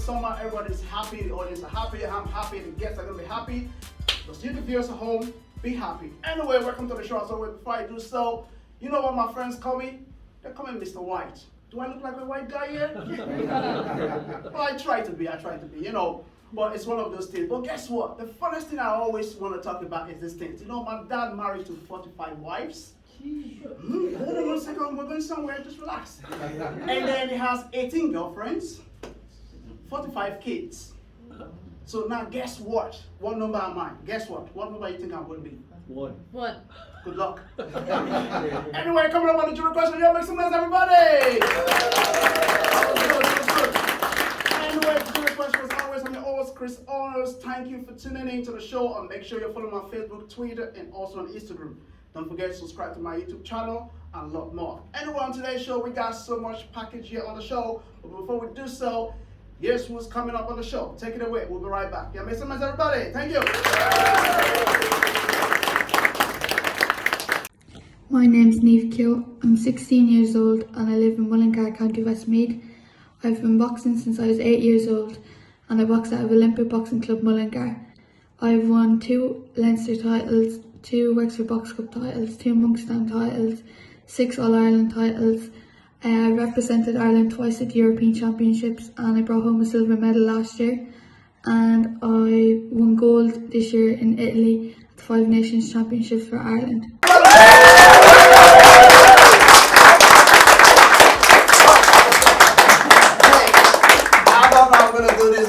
summer, everybody's happy, the audience are happy, I'm happy, the guests are going to be happy. Those you, the viewers at home, be happy. Anyway, welcome to the show. So before I do so, you know what my friends call me? They call me Mr. White. Do I look like a white guy here? Well, I try to be, you know. But it's one of those things. But guess what? The funniest thing I always want to talk about is this thing. You know, my dad married to 45 wives. Hold on 1 second, we're going somewhere, just relax. And then he has 18 girlfriends, 45 kids. So now guess what? What number am I? Guess what? What number you think I'm going to be? One. Good luck. Anyway, coming up on the jury question, y'all make some noise, everybody! Good. Anyway, the jury question was always on your host, Chris Honors. Thank you for tuning in to the show, and make sure you follow my Facebook, Twitter, and also on Instagram. Don't forget to subscribe to my YouTube channel and a lot more. Anyway, on today's show, we got so much package here on the show, but before we do so, here's who's coming up on the show. Take it away. We'll be right back. Yeah, make some noise, everybody. Thank you. My name's Niamh Keogh. I'm 16 years old and I live in Mullingar, County Westmeath. I've been boxing since I was 8 years old and I boxed out of Olympic Boxing Club Mullingar. I've won 2 Leinster titles, 2 Wexford Box Cup titles, 2 Monkstown titles, 6 All-Ireland titles. I represented Ireland twice at the European Championships and I brought home a silver medal last year. And I won gold this year in Italy at the 5 Nations Championships for Ireland.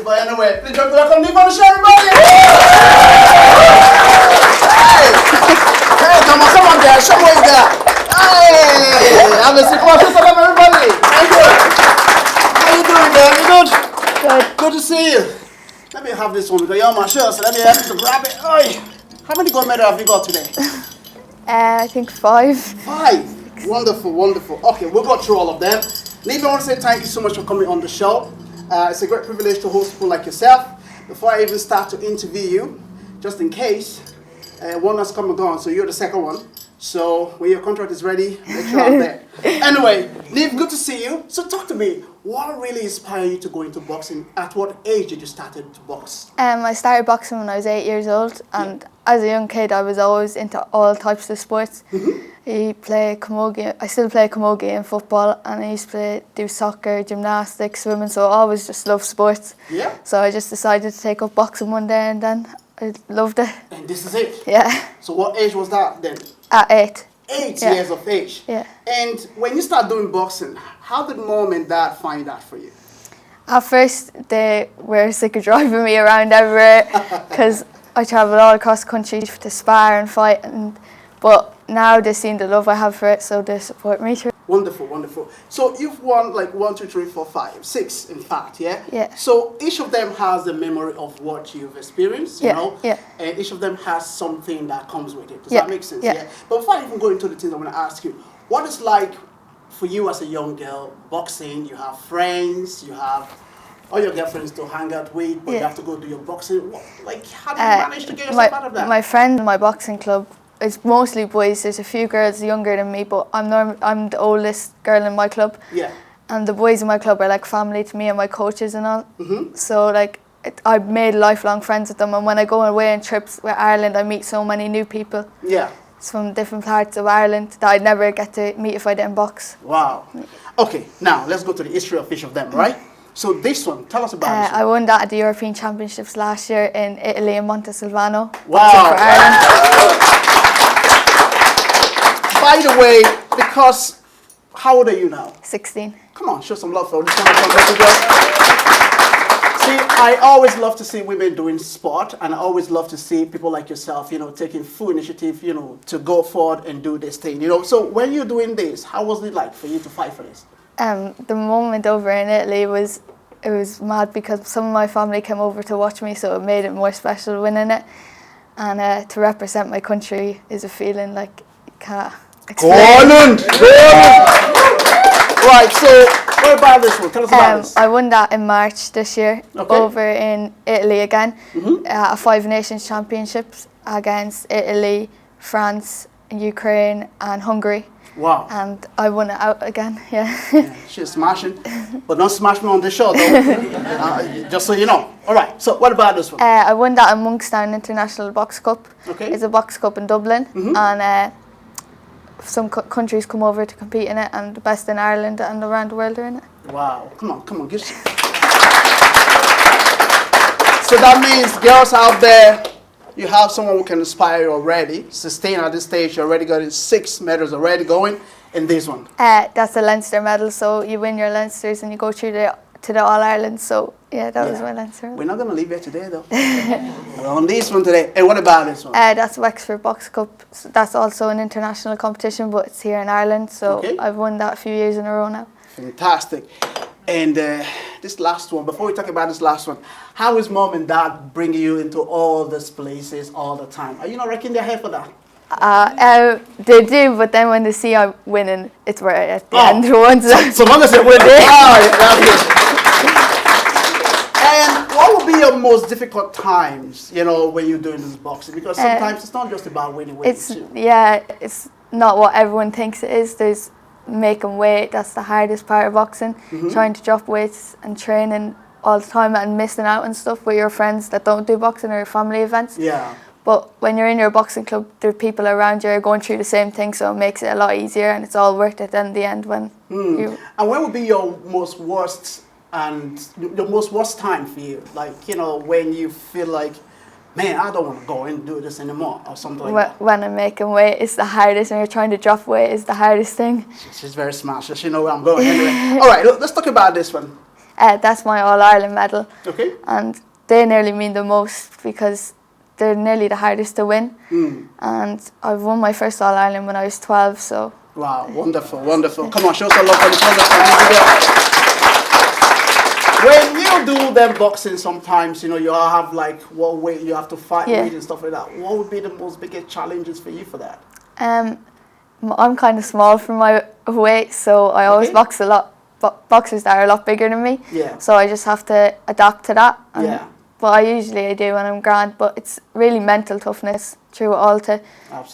But anyway, please welcome Niamh on the show, everybody! Hey, come on, there, show me what you got. Hey, I'm a sick one, everybody. Thank you. How you doing, man? You good? Good to see you. Let me have this one because you're on my shirt, so let me have to grab it. Oi. How many gold medals have you got today? I think 5. 5. Wonderful. Okay, we'll go through all of them. Niamh, I want to say thank you so much for coming on the show. It's a great privilege to host people like yourself. Before I even start to interview you, just in case, one has come and gone, so you're the second one. So when your contract is ready, make sure I'm there. Anyway, Niamh, good to see you. So talk to me, what really inspired you to go into boxing? At what age did you start to box? I started boxing when I was 8 years old and as a young kid I was always into all types of sports. I still play camogie in football and I used to do soccer, gymnastics, swimming, so I always just loved sports. Yeah. So I just decided to take up boxing one day and then I loved it. And this is it? Yeah. So what age was that then? At 8. 8 years of age? Yeah. And when you start doing boxing, how did mom and dad find that for you? At first they were sick of driving me around everywhere because I travel all across the country to spar and fight, but now they see the love I have for it, so they support me through. Wonderful. So you've won like 1, 2, 3, 4, 5, 6 in fact, yeah? Yeah. So each of them has the memory of what you've experienced, you know? Yeah. And each of them has something that comes with it. Does Yeah. that make sense? Yeah. But before I even go into the things I want to ask you, what is like for you as a young girl, boxing, you have friends, you have all your girlfriends to hang out with, but you have to go do your boxing. How do you manage to get yourself out of that? My friend in my boxing club, it's mostly boys. There's a few girls younger than me, but I'm the oldest girl in my club. Yeah. And the boys in my club are like family to me and my coaches and all. So I've made lifelong friends with them, and when I go away on trips with Ireland, I meet so many new people. Yeah. It's from different parts of Ireland that I'd never get to meet if I didn't box. Wow. Okay, now let's go to the history of each of them, right? So this one, tell us about this one. I won that at the European Championships last year in Italy in Montesilvano. Wow. For Ireland. By the way, because how old are you now? 16. Come on, show some love for this one. See, I always love to see women doing sport, and I always love to see people like yourself, you know, taking full initiative, you know, to go forward and do this thing, you know. So when you're doing this, how was it like for you to fight for this? The moment over in Italy was mad because some of my family came over to watch me, so it made it more special winning it. And to represent my country is a feeling like you can't explain. Ireland! Right, so what about this one? Tell us about this. I won that in March this year, over in Italy again, at 5 Nations Championships against Italy, France, Ukraine and Hungary. Wow. And I won it out again, She's smashing. But don't smash me on the show, though. Just so you know. All right. So what about this one? I won that in Monkstown International Box Cup. Okay. It's a box cup in Dublin, and some countries come over to compete in it, and the best in Ireland and around the world are in it. Wow. Come on. Give some. So that means girls out there, you have someone who can inspire you already. Sustain at this stage. You already got 6 medals already going in this one. That's a Leinster medal, so you win your Leinsters and you go through to the All-Ireland. So yeah, that was my Leinster medal. We're not going to leave here today, though. We're on this one today. And what about this one? That's Wexford Box Cup. So that's also an international competition, but it's here in Ireland. So I've won that a few years in a row now. Fantastic. And this last one, before we talk about this last one, how is mom and dad bringing you into all these places all the time? Are you not wrecking their head for that? They do, but then when they see I'm winning, it's right at the end. So long as they're winning. And what would be your most difficult times, when you're doing this boxing? Because sometimes it's not just about winning. It's not what everyone thinks it is. There's making weight. That's the hardest part of boxing. Trying to drop weights and training all the time and missing out on stuff with your friends that don't do boxing or family events. Yeah. But when you're in your boxing club, there are people around you are going through the same thing, so it makes it a lot easier, and it's all worth it in the end when you. And when would be your most worst time for you? Like, when you feel like, man, I don't want to go and do this anymore, or something like that. When I'm making weight, it's the hardest. When you're trying to drop weight, it's the hardest thing. She's very smart, so she knows where I'm going anyway. All right, let's talk about this one. That's my All-Ireland medal. Okay. And they nearly mean the most because they're nearly the hardest to win. And I've won my first All-Ireland when I was 12, so. Wow, wonderful. Come on, show some love for this wonderful. When you do them boxing, sometimes, you all have like what weight you have to fight with and stuff like that. What would be the most biggest challenges for you for that? I'm kind of small for my weight, so I always box a lot. Boxers that are a lot bigger than me. Yeah. So I just have to adapt to that. But I usually do when I'm grand. But it's really mental toughness through it all to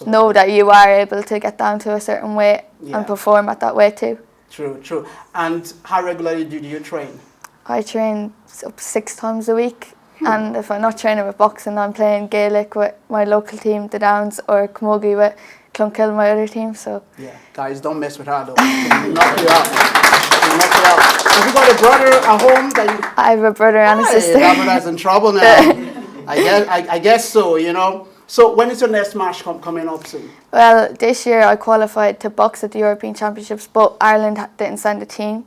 know that you are able to get down to a certain weight and perform at that weight too. True. And how regularly do you train? I train up 6 times a week. And if I'm not training with boxing, I'm playing Gaelic with my local team, the Downs, or Camogie with Clonkill, my other team. So yeah, guys, don't mess with her though. She'll knock you out. Have you got a brother at home that you? I have a brother and a sister. That brother's in trouble now. I guess so. So when is your next match coming up soon? Well, this year I qualified to box at the European Championships, but Ireland didn't send a team.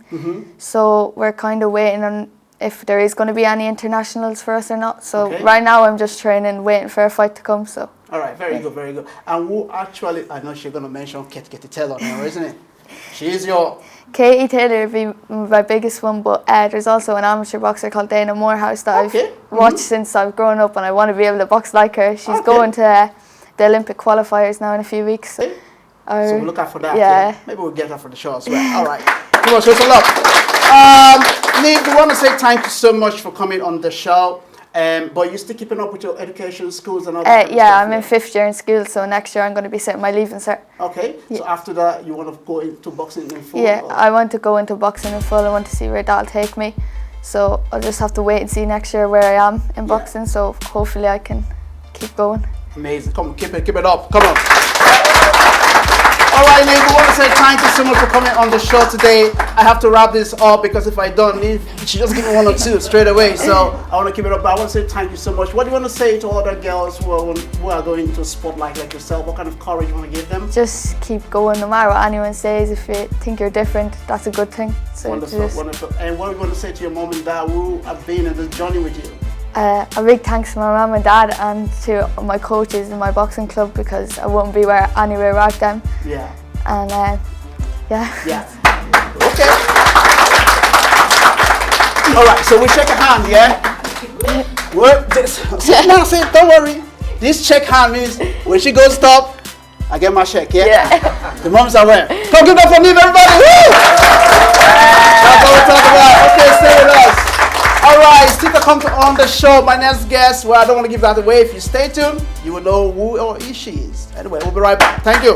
So we're kind of waiting on if there is going to be any internationals for us or not. So right now I'm just training, waiting for a fight to come. So. All right, very good. And who actually, I know she's going to mention Katie Taylor now, isn't it? She is your... Katie Taylor would be my biggest one, but there's also an amateur boxer called Dana Morehouse that I've watched since I've grown up, and I want to be able to box like her. She's going to the Olympic qualifiers now in a few weeks. So we'll look out for that. Yeah. Maybe we'll get her for the show as well. All right. Come on, show some love. Niamh, we want to say thank you so much for coming on the show. But you're still keeping up with your education, schools and all that? I'm in 5th year in school, so next year I'm going to be setting my leaving cert. Okay, so after that you want to go into boxing in full? Yeah, I want to go into boxing in full. I want to see where that'll take me. So I'll just have to wait and see next year where I am in boxing, so hopefully I can keep going. Amazing, come on, keep it up, come on. All right, Niamh, we want to say thank you so much for coming on the show today. I have to wrap this up because if I don't, she just give me 1 or 2 straight away. So I want to keep it up. But I want to say thank you so much. What do you want to say to other girls who are going into a sport like yourself? What kind of courage you want to give them? Just keep going, no matter what anyone says. If you think you're different, that's a good thing. So wonderful. And what do you want to say to your mom and dad who have been in this journey with you? A big thanks to my mum and dad and to my coaches in my boxing club, because I wouldn't be anywhere without them. Yeah. And Yeah. Okay. All right. So we shake a hand, yeah. What? No, say, don't worry. This shake hand means when she goes stop, I get my check. Yeah. The moms are aware. Come give that for me, everybody. Woo! That's what we're talking about. Okay, stay with us. All right, still to come on the show. My next guest, well, I don't want to give that away. If you stay tuned, you will know who or she is. Anyway, we'll be right back. Thank you.